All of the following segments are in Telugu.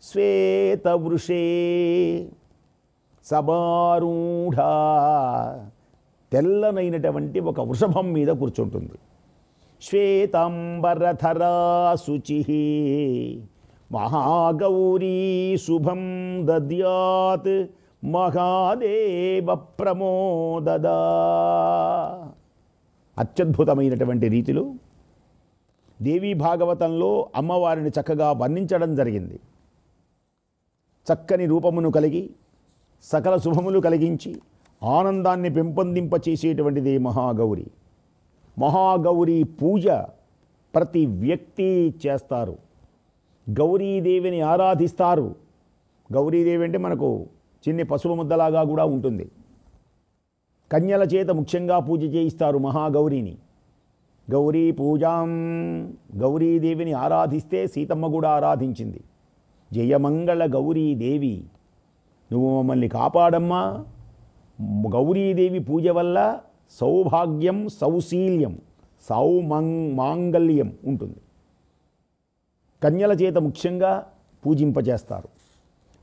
శ్వేతవృషే సబారూఢ, తెల్లనైనటువంటి ఒక వృషభం మీద కూర్చుంటుంది. శ్వేతాంబరధరా శుచి మహాగౌరీ శుభం దద్యాత్ మహాదేవ ప్రమోదదా. అత్యద్భుతమైనటువంటి రీతిలో దేవీ భాగవతంలో అమ్మవారిని చక్కగా వర్ణించడం జరిగింది. చక్కని రూపమును కలిగి సకల శుభములు కలిగించి ఆనందాన్ని పెంపొందింపచేసేటువంటిది మహాగౌరి. మహాగౌరీ పూజ ప్రతి వ్యక్తి చేస్తారు. గౌరీదేవిని ఆరాధిస్తారు. గౌరీదేవి అంటే మనకు చిన్ని పశువు ముద్దలాగా కూడా ఉంటుంది. కన్యల చేత ముఖ్యంగా పూజ చేయిస్తారు మహాగౌరిని. గౌరీ పూజాం, గౌరీదేవిని ఆరాధిస్తే సీతమ్మ కూడా ఆరాధించింది. జయమంగళ గౌరీదేవి, నువ్వు మమ్మల్ని కాపాడమ్మా. గౌరీదేవి పూజ వల్ల సౌభాగ్యం, సౌశీల్యం, మాంగళ్యం ఉంటుంది. కన్యల చేత ముఖ్యంగా పూజింపజేస్తారు.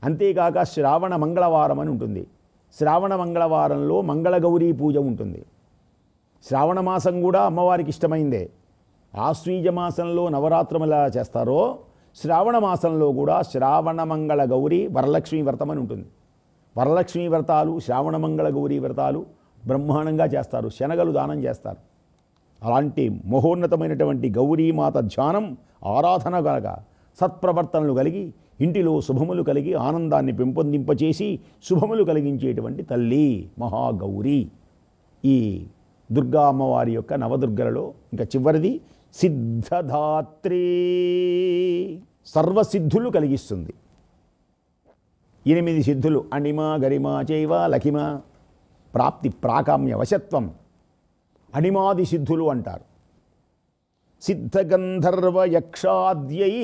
అంతేకాక శ్రావణ మంగళవారం అని ఉంటుంది. శ్రావణ మంగళవారంలో మంగళగౌరీ పూజ ఉంటుంది. శ్రావణ మాసం కూడా అమ్మవారికి ఇష్టమైందే. ఆశ్వీజ మాసంలో నవరాత్రులు ఎలా చేస్తారో శ్రావణ మాసంలో కూడా శ్రావణ మంగళ గౌరీ వరలక్ష్మీ వ్రతం అని ఉంటుంది. వరలక్ష్మీ వ్రతాలు, శ్రావణ మంగళ గౌరీ వ్రతాలు బ్రహ్మాండంగా చేస్తారు. శనగలు దానం చేస్తారు. అలాంటి మహోన్నతమైనటువంటి గౌరీమాత ధ్యానం, ఆరాధన కలగ సత్ప్రవర్తనలు కలిగి ఇంటిలో శుభములు కలిగి ఆనందాన్ని పెంపొందింపచేసి శుభములు కలిగించేటువంటి తల్లి మహాగౌరి. ఈ దుర్గా అమ్మవారి యొక్క నవదుర్గలలో ఇంకా చివరిది సిద్ధధాత్రి, సర్వసిద్ధులు కలిగిస్తుంది. 8 సిద్ధులు అణిమ గరిమ చైవ లఖిమ ప్రాప్తి ప్రాకామ్య వశత్వం అణిమాది సిద్ధులు అంటారు. సిద్ధగంధర్వయక్షాద్యై,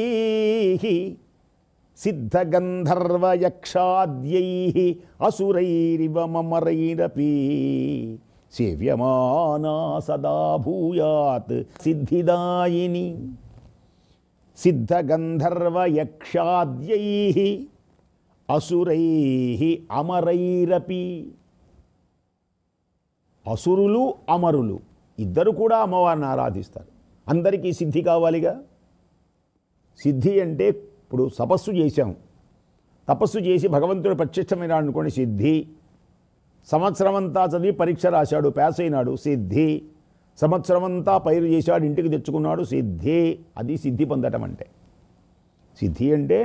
సిద్ధగంధర్వయక్షాద్యై అసురైరివ మమరైరపి సేవ్యమానా సదా భూయాత్ సిద్ధిదాయిని. సిద్ధగంధర్వయక్షాద్యై అసురై అమరైరపి, అసురులు అమరులు ఇద్దరు కూడా అమ్మవారిని ఆరాధిస్తారు. అందరికీ సిద్ధి కావాలిగా. సిద్ధి అంటే ఇప్పుడు తపస్సు చేశాం, తపస్సు చేసి భగవంతుడు ప్రత్యక్షమైన అనుకోండి సిద్ధి. సంవత్సరం అంతా చదివి పరీక్ష రాశాడు, పాస్ అయినాడు సిద్ధి. సంవత్సరం అంతా పైరు చేశాడు, ఇంటికి తెచ్చుకున్నాడు సిద్ధి. అది సిద్ధి పొందటం అంటే. సిద్ధి అంటే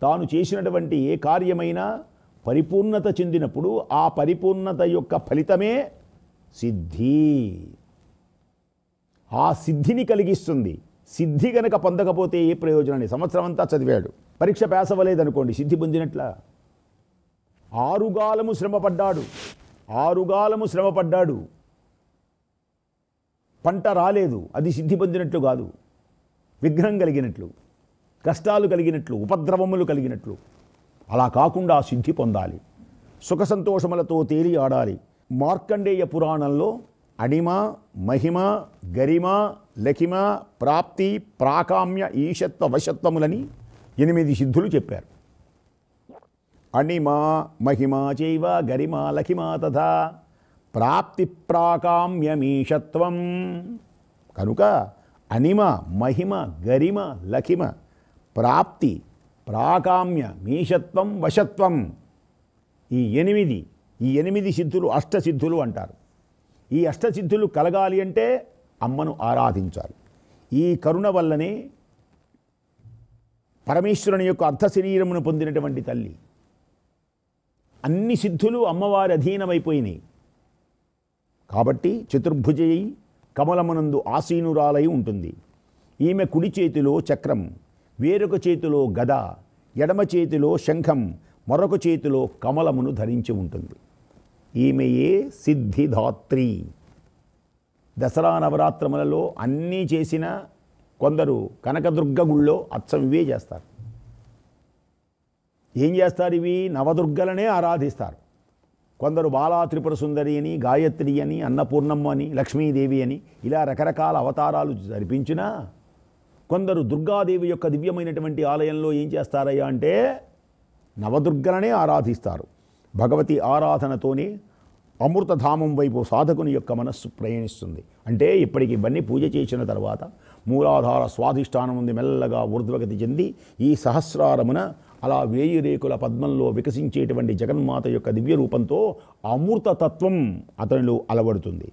తాను చేసినటువంటి ఏ కార్యమైనా పరిపూర్ణత చెందినప్పుడు ఆ పరిపూర్ణత యొక్క ఫలితమే సిద్ధి. ఆ సిద్ధిని కలిగిస్తుంది. సిద్ధి గనక పొందకపోతే ఏ ప్రయోజనాన్ని? సంవత్సరం అంతా చదివాడు, పరీక్ష పాస్ అవ్వలేదనుకోండి, సిద్ధి పొందినట్ల. ఆరుగాలము శ్రమపడ్డాడు, పంట రాలేదు, అది సిద్ధి పొందినట్లు కాదు. విఘ్నం కలిగినట్లు, కష్టాలు కలిగినట్లు, ఉపద్రవములు కలిగినట్లు. అలా కాకుండా సిద్ధి పొందాలి. సుఖ సంతోషములతో తేలి ఆడాలి. మార్కండేయ పురాణంలో అణిమ, మహిమ, గరిమ, లఖిమ, ప్రాప్తి, ప్రాకామ్య, ఈశత్వ, వశత్వములని 8 సిద్ధులు చెప్పారు. అణిమ మహిమ చైవ గరిమ లఖిమ తథా ప్రాప్తి ప్రాకామ్యమీశత్వం. కనుక అణిమ, మహిమ, గరిమ, లఖిమ, ప్రాప్తి, ప్రాకామ్య, మీశత్వం, వశత్వం, ఈ 8 సిద్ధులు అష్టసిద్ధులు అంటారు. ఈ అష్టసిద్ధులు కలగాలి అంటే అమ్మను ఆరాధించాలి. ఈ కరుణ వల్లనే పరమేశ్వరుని యొక్క అర్ధశరీరమును పొందినటువంటి తల్లి. అన్ని సిద్ధులు అమ్మవారి అధీనమైపోయినాయి. కాబట్టి చతుర్భుజై కమలమునందు ఆసీనురాలై ఉంటుంది. ఈమె కుడి చేతిలో చక్రం, వేరొక చేతిలో గద, ఎడమ చేతిలో శంఖం, మరొక చేతిలో కమలమును ధరించి ఉంటుంది. ఈమెయే సిద్ధిదాత్రి. దసరా నవరాత్రములలో అన్నీ చేసిన కొందరు కనకదుర్గ గుళ్ళో అచ్చం ఇవే చేస్తారు. ఏం చేస్తారు? ఇవి నవదుర్గలనే ఆరాధిస్తారు. కొందరు బాలా త్రిపుర సుందరి అని, గాయత్రి అని, అన్నపూర్ణమ్మ అని, లక్ష్మీదేవి అని ఇలా రకరకాల అవతారాలు జరిపించినా కొందరు దుర్గాదేవి యొక్క దివ్యమైనటువంటి ఆలయంలో ఏం చేస్తారయ్యా అంటే నవదుర్గలనే ఆరాధిస్తారు. భగవతి ఆరాధనతోనే అమృతధామం వైపు సాధకుని యొక్క మనస్సు ప్రయాణిస్తుంది. అంటే ఇప్పటికి ఇవన్నీ పూజ చేసిన తర్వాత మూలాధార స్వాధిష్టానం నుండి మెల్లగా ఊర్ధ్వగతి చెంది ఈ సహస్రారమున అలా 1000 రేకుల పద్మంలో వికసించేటువంటి జగన్మాత యొక్క దివ్య రూపంతో అమృతతత్వం అతనిలో అలవడుతుంది.